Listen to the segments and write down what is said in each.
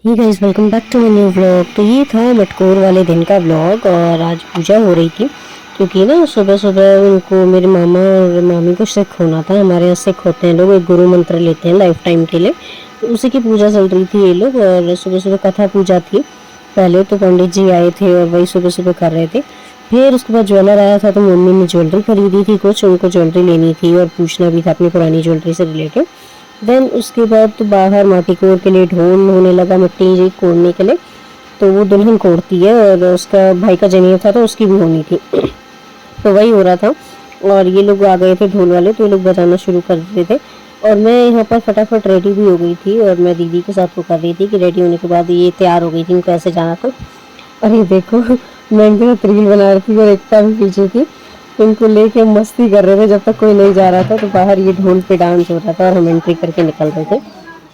Hey guys, welcome back to my new vlog. तो ये था मटकोर वाले दिन का व्लॉग और आज पूजा हो रही थी क्योंकि ना सुबह सुबह उनको मेरे मामा और मामी को सिख होना था। हमारे यहाँ सिख होते हैं लोग, एक गुरु मंत्र लेते हैं लाइफ टाइम के लिए। तो उसी की पूजा चल रही थी ये लोग और सुबह सुबह कथा पूजा थी। पहले तो पंडित जी आए थे और वही सुबह सुबह कर रहे थे। फिर उसके बाद ज्वेलर आया था तो मम्मी ने ज्वेलरी खरीदी थी, कुछ उनको ज्वेलरी लेनी थी और पूछना भी था अपनी पुरानी ज्वेलरी से रिलेटेड। देन उसके बाद तो बाहर माटी कोड़ के लिए ढोल होने लगा, मिट्टी कोड़ने के लिए। तो वो दुल्हन कोड़ती है और उसका भाई का जनेऊ था तो उसकी भी होनी थी। तो वही हो रहा था और ये लोग आ गए थे ढोल वाले, तो ये लोग बजाना शुरू कर दिए थे और मैं यहाँ पर फटाफट रेडी भी हो गई थी और मैं दीदी के साथ वो कर रही थी कि रेडी होने के बाद ये तैयार हो गई थी, इनको ऐसे जाना था। और ये देखो मैं इनके साथ रील बना रही थी और एकता भी पीछे थी, इनको लेके मस्ती कर रहे थे जब तक कोई नहीं जा रहा था। तो बाहर ये ढोल पे डांस हो रहा था और हम एंट्री करके निकल रहे थे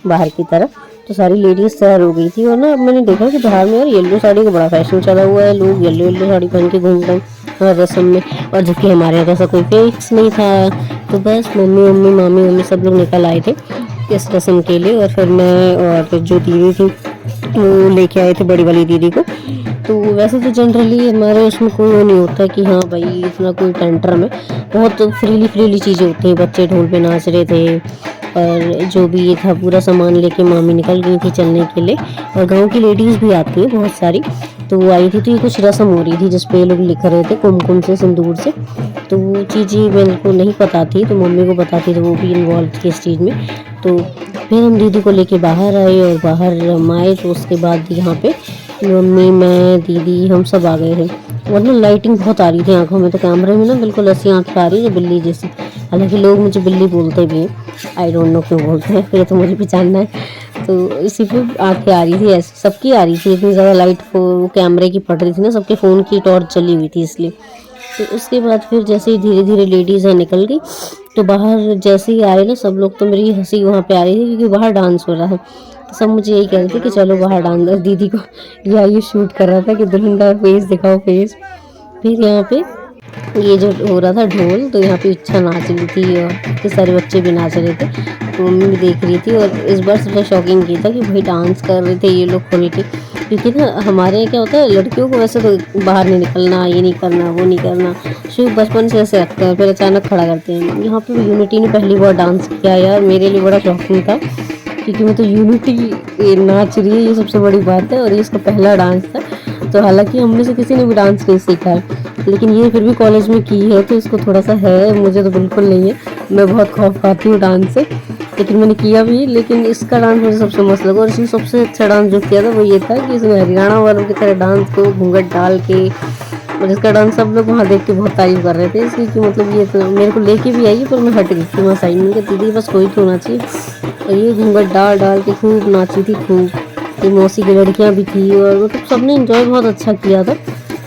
बाहर की तरफ। तो सारी लेडीज तैयार हो गई थी और ना अब मैंने देखा कि बाहर में यार येलो साड़ी का बड़ा फैशन चला हुआ है, लोग येलो येलो साड़ी पहन के घूम रहे हैं रस्म में। और जबकि हमारे यहाँ ऐसा कोई फिक्स नहीं था। तो बस मम्मी मम्मी मामी मम्मी सब लोग निकल आए थे इस रस्म के लिए और फिर मैं और जो दीदी थी वो लेके आए थे बड़ी वाली दीदी को। तो वैसे तो जनरली हमारे उसमें कोई वो नहीं होता कि हाँ भाई इतना कोई टेंट्रम है, बहुत फ्रीली चीज़ें होती हैं। बच्चे ढोल पे नाच रहे थे और जो भी ये था पूरा सामान लेके मामी निकल गई थी चलने के लिए। और गांव की लेडीज़ भी आती हैं बहुत सारी, तो वो आई थी। तो ये कुछ रस्म हो रही थी जिसपे ये लोग लिख रहे थे कुमकुम से, सिंदूर से। तो वो चीज़ें मेरे को नहीं पता थी तो मम्मी को पता थी, तो वो भी इन्वॉल्व थी इस चीज़ में। तो फिर हम दीदी को लेके बाहर आए और बाहर हम आए तो उसके बाद यहाँ पे मम्मी मैं दीदी हम सब आ गए थे। वरना लाइटिंग बहुत आ रही थी आंखों में, तो कैमरे में ना बिल्कुल ऐसी आंखें आ रही है बिल्ली जैसी। हालांकि लोग मुझे बिल्ली बोलते भी हैं, आई डोंट नो क्यों बोलते हैं, फिर तो मुझे भी जानना है। तो इसी पे आंखें आ रही थी ऐसी, सबकी आ रही थी, इतनी ज़्यादा लाइट को कैमरे की पड़ रही थी ना, सबके फ़ोन की टॉर्च चली हुई थी इसलिए। तो उसके बाद फिर जैसे ही धीरे धीरे लेडीज़ है निकल गई तो बाहर जैसे ही आए ना सब लोग, तो मेरी हंसी वहाँ पे आ रही थी क्योंकि बाहर डांस हो रहा है। तो सब मुझे यही कह रहे थे कि चलो बाहर डांस। दीदी को ये शूट कर रहा था कि दुल्हन का फेस दिखाओ फेस। फिर यहाँ पे ये जो हो रहा था ढोल, तो यहाँ पे इच्छा नाच रही थी और कितने सारे बच्चे भी नाच रहे थे, तो मम्मी भी देख रही थी। और इस बार सबसे शॉकिंग ये था कि भाई डांस कर रहे थे ये लोग खुल के, क्योंकि ना हमारे यहाँ क्या होता है लड़कियों को वैसे तो बाहर नहीं निकलना, ये नहीं करना वो नहीं करना, सिर्फ बचपन से ऐसे रखते हैं, फिर अचानक खड़ा करते हैं। यहाँ पे यूनिटी ने पहली बार डांस किया यार, मेरे लिए बड़ा शॉकिंग था क्योंकि मैं तो यूनिटी नाच रही है, ये सबसे बड़ी बात है। और ये इसका पहला डांस था। तो हालांकि हम में से किसी ने भी डांस नहीं सीखा है, लेकिन ये फिर भी कॉलेज में की है तो इसको थोड़ा सा है, मुझे तो बिल्कुल नहीं है। मैं बहुत खौफ खाती हूँ डांस से, लेकिन मैंने किया भी। लेकिन इसका डांस मुझे सबसे मस्त लगा और इसमें सबसे अच्छा डांस जो किया था वो ये था कि इसमें हरियाणा वालों की तरह डांस को घूंघट डाल के, और इसका डांस सब लोग वहाँ देख के बहुत तारीफ कर रहे थे इसकी कि मतलब ये तो मेरे को लेके भी आई पर मैं हट गई थी वहाँ साइड में, दीदी बस कोई तो होना चाहिए। और ये घूंघट डाल डाल के खूब नाची थी खूब। ये मौसी की लड़कियाँ भी थी और मतलब सबने इंजॉय बहुत अच्छा किया था।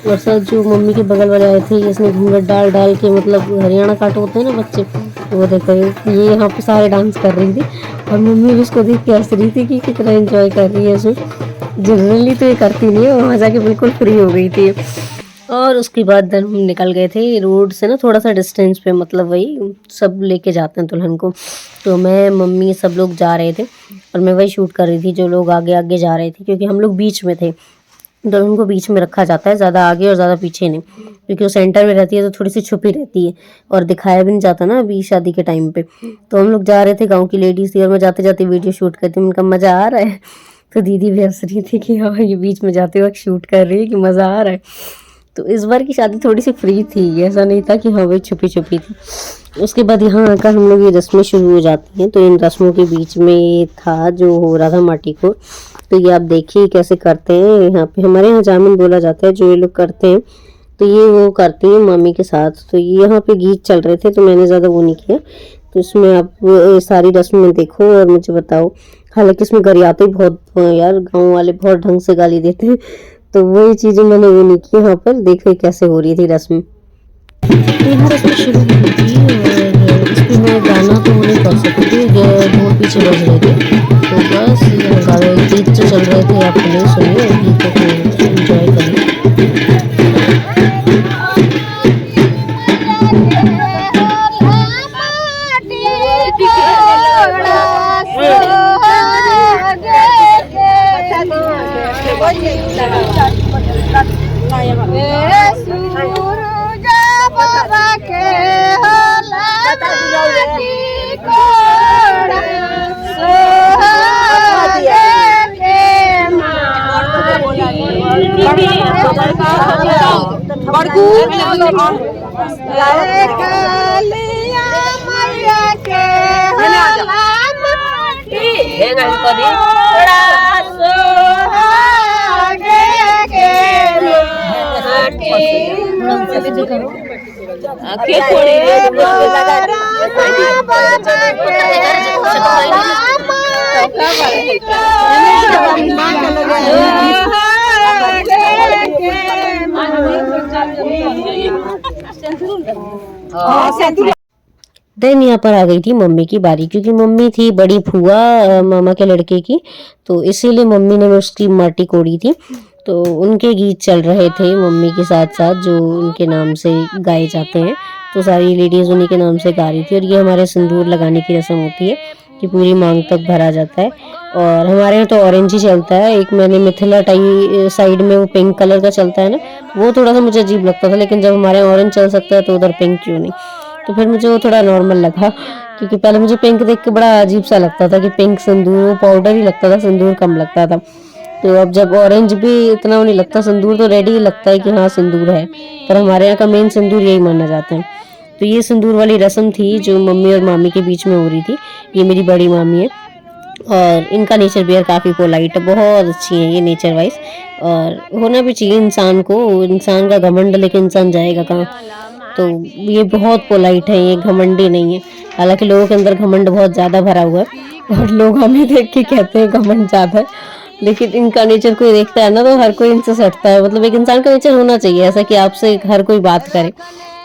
और सर जो मम्मी के बगल वाले आए थे इसने घूंघट डाल डाल के, मतलब हरियाणा काट होते हैं ना बच्चे, वो देखो ये यहाँ पे सारे डांस कर रही थी और मम्मी भी उसको देख के हंस रही थी कि कितना एंजॉय कर रही है इसमें। जनरली तो ये करती नहीं है, वहाँ जाके बिल्कुल फ्री हो गई थी। और उसके बाद हम निकल गए थे रोड से ना थोड़ा सा डिस्टेंस पे, मतलब वही सब लेके जाते हैं दुल्हन को। तो मैं मम्मी सब लोग जा रहे थे और मैं वही शूट कर रही थी जो लोग आगे आगे जा रहे थे, क्योंकि हम लोग बीच में थे। दुल्हन को बीच में रखा जाता है, ज़्यादा आगे और ज़्यादा पीछे नहीं, क्योंकि वो सेंटर में रहती है तो थोड़ी सी छुपी रहती है और दिखाया भी नहीं जाता ना अभी शादी के टाइम पे। तो हम लोग जा रहे थे, गाँव की लेडीज़ थी और मैं जाते जाते वीडियो शूट करती हूँ, उनका मज़ा आ रहा है। तो दीदी भी हंस रही थी कि हाँ ये बीच में जाते वक्त शूट कर रही है कि मज़ा आ रहा है। तो इस बार की शादी थोड़ी सी फ्री थी, ऐसा नहीं था कि हाँ भाई छुपी छुपी थी। उसके बाद यहाँ आकर हम लोग ये रस्में शुरू हो जाती हैं। तो इन रस्मों के बीच में था जो हो रहा था माटी को, तो ये आप देखिए कैसे करते हैं। यहाँ पे हमारे यहाँ जामिन बोला जाता है जो ये लोग करते हैं, तो ये वो करती हैं मम्मी के साथ। तो यहाँ पे गीत चल रहे थे तो मैंने ज़्यादा वो नहीं किया। तो इसमें आप सारी रस्में देखो और मुझे बताओ। हालांकि इसमें गरियाते बहुत यार, गाँव वाले बहुत ढंग से गाली देते हैं, तो वही चीज़ें मैंने वो नहीं की। यहाँ पर देखो कैसे हो रही थी रस्म। तो यहाँ रस्म शुरू हो रही थी और इसमें मैं गाना तो नहीं कर सकती थी, ढोल पीछे बज रहे थे। तो बस गीत जो चल रहे थे आप नहीं सुनिए, गीतों को एंजॉय करिए। देन यहाँ पर आ गई थी मम्मी की बारी, क्योंकि मम्मी थी बड़ी फुआ मामा के लड़के की, तो इसीलिए मम्मी ने उसकी माटी कोड़ी थी। तो उनके गीत चल रहे थे मम्मी के साथ साथ, जो उनके नाम से गाए जाते हैं, तो सारी लेडीज उन्हीं के नाम से गा रही थी। और ये हमारे सिंदूर लगाने की रस्म होती है कि पूरी मांग तक भरा जाता है। और हमारे यहाँ तो ऑरेंज ही चलता है। एक मैंने मिथिला टाई साइड में वो पिंक कलर का चलता है ना, वो थोड़ा सा मुझे अजीब लगता था, लेकिन जब हमारे यहाँ ऑरेंज चल सकता है तो उधर पिंक क्यों नहीं, तो फिर मुझे वो थोड़ा नॉर्मल लगा। क्योंकि पहले मुझे पिंक देख के बड़ा अजीब सा लगता था कि पिंक सिंदूर, पाउडर ही लगता था, सिंदूर कम लगता था। तो अब जब ऑरेंज भी इतना नहीं लगता, सिंदूर तो रेडी लगता है कि हाँ सिंदूर है, पर हमारे यहाँ का मेन सिंदूर यही माना जाता है। तो ये सिंदूर वाली रस्म थी जो मम्मी और मामी के बीच में हो रही थी। ये मेरी बड़ी मामी है और इनका नेचर भी काफ़ी पोलाइट है, बहुत अच्छी है ये नेचर वाइज, और होना भी चाहिए इंसान को। इंसान का घमंड लेके इंसान जाएगा कहाँ। तो ये बहुत पोलाइट है, ये घमंडी नहीं है। हालांकि लोगों के अंदर घमंड बहुत ज़्यादा भरा हुआ है और लोग हमें देख के कहते हैं घमंड ज़्यादा है, लेकिन इनका नेचर कोई देखता है ना तो हर कोई इनसे सटता है। मतलब एक इंसान का नेचर होना चाहिए ऐसा कि आपसे हर कोई बात करे,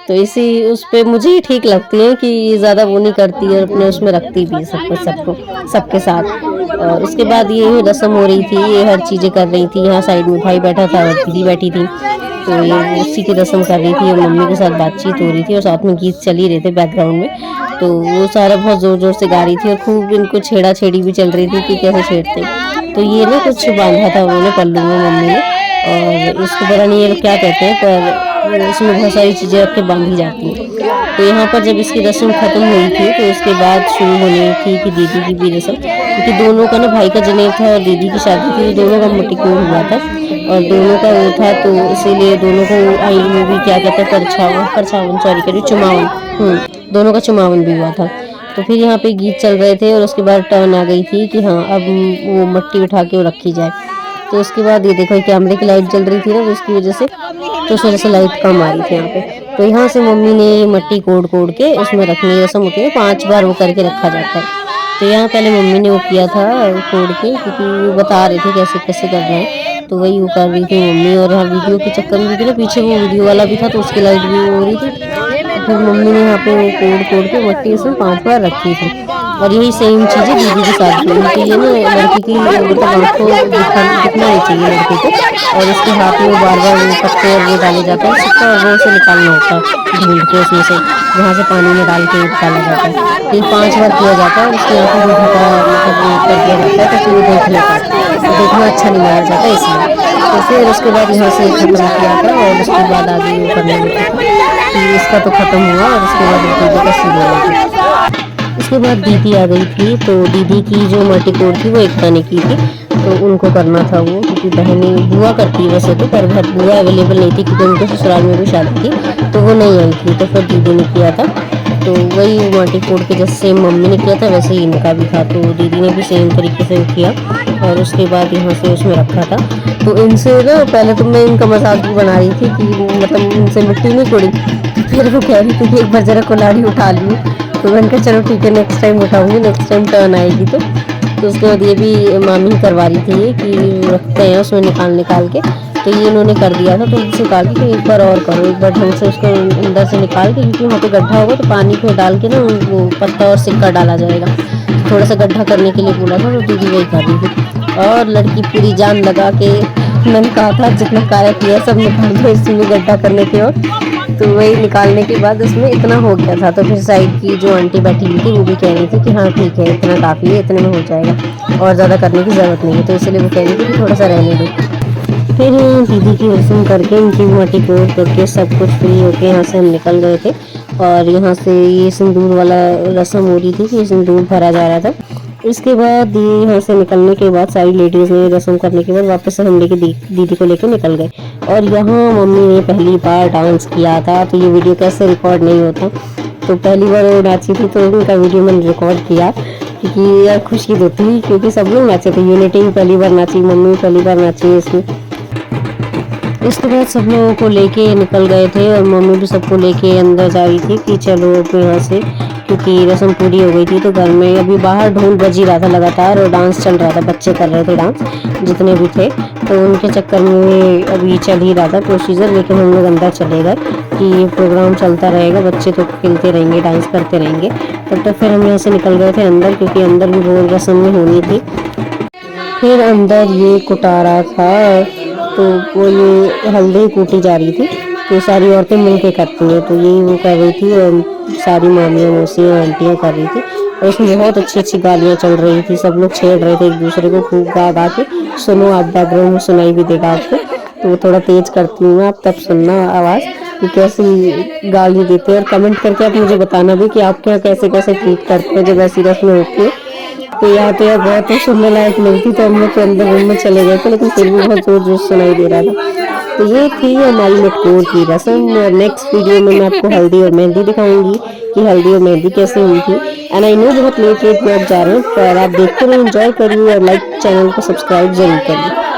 तो इसी उस पे मुझे ही ठीक लगती है कि ये ज़्यादा वो नहीं करती है, अपने उसमें रखती भी है सबको सबके साथ। और उसके बाद ये रस्म हो रही थी, ये हर चीज़ें कर रही थी। यहाँ साइड में भाई बैठा था और दीदी बैठी थी, तो ये उसी की रस्म कर रही थी और मम्मी के साथ बातचीत हो रही थी और साथ में गीत चल ही रहे थे बैकग्राउंड में। तो वो सारा बहुत ज़ोर ज़ोर से गा रही थी और खूब इनको छेड़ा छेड़ी भी चल रही थी कि कैसे छेड़ते। तो ये ना कुछ बांधा था उन्होंने पल्लू में मम्मी ने, और इसको पता नहीं ये क्या कहते हैं, पर इसमें बहुत सारी चीज़ें रख के बांधी जाती हैं। तो यहाँ पर जब इसकी रस्म ख़त्म हुई थी तो उसके बाद शुरू होनी थी कि दीदी की भी रस्म, क्योंकि दोनों का ना भाई का जनेब था और दीदी की शादी थी, तो दोनों का मटिकोर हुआ था और दोनों का वो था, तो इसीलिए दोनों को आई वो भी क्या कहते हैं परछावन सॉरी करिए चुमावन, दोनों का चुमावन भी हुआ था। तो फिर यहाँ पे गीत चल रहे थे और उसके बाद टर्न आ गई थी कि हाँ अब वो मट्टी उठा के वो रखी जाए। तो उसके बाद ये देखो कैमरे की लाइट जल रही थी ना, तो उसकी वजह से लाइट कम आ रही थी यहाँ पे। तो यहाँ से मम्मी ने मट्टी कोड़ के उसमें रखने की रस्म होती है, 5 बार वो करके रखा जाता है। तो यहाँ पहले मम्मी ने वो किया था कोड़ के, क्योंकि वो बता रहे थे कैसे कैसे करना है, तो वही वो कर रही थी मम्मी। और यहाँ वीडियो के चक्कर में भी ना पीछे वो वीडियो वाला भी था, तो उसकी लाइट भी हो रही थी। फिर मम्मी ने यहाँ पे वो कोड़ के मट्टी उसमें 5 बार रखी थी। और यही सेम चीज़ें दीदी के साथ भी होती है ना, लड़की की मतलब आँखों दिखना नहीं चाहिए लड़के को, और उसके हाथ में बार बार वो पत्ते और वो डाले जाते हैं सिक्का, और वो उसे निकालना होता है ढूंढ के उसमें से, जहाँ से पानी में डाल के निकाला जाता है। तो ये 5 बार किया जाता है और उसकी आँखों को ढका मतलब कर दिया जाता है ताकि वो देख लेता है, तो देखना अच्छा नहीं माना जाता इसलिए। तो फिर उसके बाद यहाँ से खत्म किया था और उसके बाद आगे वो करने लगा कि इसका तो ख़त्म हुआ, और उसके बाद दीदी का शुरू हुआ। उसके बाद दीदी आ गई थी, तो दीदी की जो मटिकोर थी वो एकता ने की थी, तो उनको करना था वो, क्योंकि बहनें बुआ करती है वैसे तो, पर घर बुआ अवेलेबल नहीं थी क्योंकि उनके ससुराल में भी शादी थी, तो वो नहीं आई थी, तो फिर दीदी ने किया था। तो वही मटिकोर के जैसे सेम मम्मी ने किया था वैसे ही इनका भी था, तो दीदी ने भी सेम तरीके से किया और उसके बाद यहाँ से उसमें रखा था। तो इनसे ना पहले तो मैं इनका मजाक भी बना रही थी कि मतलब इनसे मिट्टी नहीं कोड़ी, फिर वो कह रही थी कि एक बार जरा कुल्हाड़ी उठा ली, तो मैंने कहा चलो ठीक है नेक्स्ट टाइम उठाऊंगी, नेक्स्ट टाइम टर्न आएगी। तो उसके बाद ये भी मामी करवा रही थी कि रखते हैं उसमें निकाल के, तो ये इन्होंने कर दिया था। तो उनसे कहा कि एक बार और करो, एक बार ढंग से उसको अंदर से निकाल के, क्योंकि वहाँ पे गड्ढा होगा तो पानी पे डाल के ना वो पत्ता और सिक्का डाला जाएगा, थोड़ा सा गड्ढा करने के लिए बोला था, तो दीदी वही कर रही थी। और लड़की पूरी जान लगा के, मैंने कहा था जितना काया किया सब निकाल दो इसमें गड्ढा करने की ओर, तो वही निकालने के बाद उसमें इतना हो गया था। तो फिर साइड की जो आंटी बैठी हुई थी वो भी कह रही थी कि हाँ ठीक है इतना काफ़ी है, इतने में हो जाएगा और ज़्यादा करने की ज़रूरत नहीं है, तो इसलिए वो कह रही थी कि थोड़ा सा रहने दो। फिर दीदी की रस्म करके उनकी मटिकोर करके सब कुछ फ्री होके यहाँ से हम निकल गए थे। और यहाँ से ये सिंदूर वाला रस्म हो रही थी कि सिंदूर भरा जा रहा था, इसके बाद ये यहाँ से निकलने के बाद सारी लेडीज़ ने रस्म करने के बाद वापस हम लेके दीदी को लेके निकल गए। और यहाँ मम्मी ने पहली बार डांस किया था, तो ये वीडियो कैसे रिकॉर्ड नहीं होता, तो पहली बार वो नाची थी तो उनका वीडियो मैंने रिकॉर्ड किया, क्योंकि यार खुशी होती, क्योंकि सब लोग नाचे थे। यूनिटी भी पहली बार नाची, मम्मी पहली बार नाची इसमें। उसके बाद सब लोगों को लेके निकल गए थे और मम्मी भी सबको लेके अंदर जा रही थी कि चलो अब यहाँ से, क्योंकि रस्म पूरी हो गई थी। तो घर में अभी बाहर ढोल बज ही रहा था लगातार और डांस चल रहा था, बच्चे कर रहे थे डांस जितने भी थे, तो उनके चक्कर में अभी चल ही रहा था प्रोसीजर। लेकिन हम लोग अंदर चले गए कि ये प्रोग्राम चलता रहेगा, बच्चे तो खेलते रहेंगे, डांस करते रहेंगे। तब तक फिर हम यहाँ से निकल गए थे अंदर, क्योंकि अंदर भी बहुत रस्म में होनी थी। फिर अंदर ये कुटारा था, तो वो ये हल्दी कूटी जा रही थी, तो सारी औरतें मिलके करती हैं, तो यही वो कर रही थी और सारी मामियाँ मौसियाँ आंटियाँ कर रही थी। और उसमें बहुत अच्छी अच्छी गालियाँ चल रही थी, सब लोग छेड़ रहे थे एक दूसरे को खूब गा गा के। सुनो आप, बैकग्राउंड में सुनाई भी देगा आपको, तो वो थोड़ा तेज करती हूँ आप, तब सुनना आवाज़ कि कैसी गाली देते हैं। और कमेंट करके आप मुझे बताना भी कि आपके यहाँ कैसे कैसे ट्रीट करते हैं जब ऐसी रस्में होती है। तो यहाँ तो यार बहुत सुनने लायक मिलती, तो हम लोग तो अंदर रूम में चले गए थे, लेकिन फिर भी बहुत जोर जोर सुनाई दे रहा था। तो ये थी हमारी मटकोर की रस्म। और नेक्स्ट वीडियो में मैं आपको हल्दी और मेहंदी दिखाऊंगी कि हल्दी और मेहंदी कैसे हुई थी। एंड आई नो बहुत लेट ब्लॉग जा रहे हैं, पर आप देखते रहो, एंजॉय करिए और लाइक चैनल को सब्सक्राइब जरूर करिए।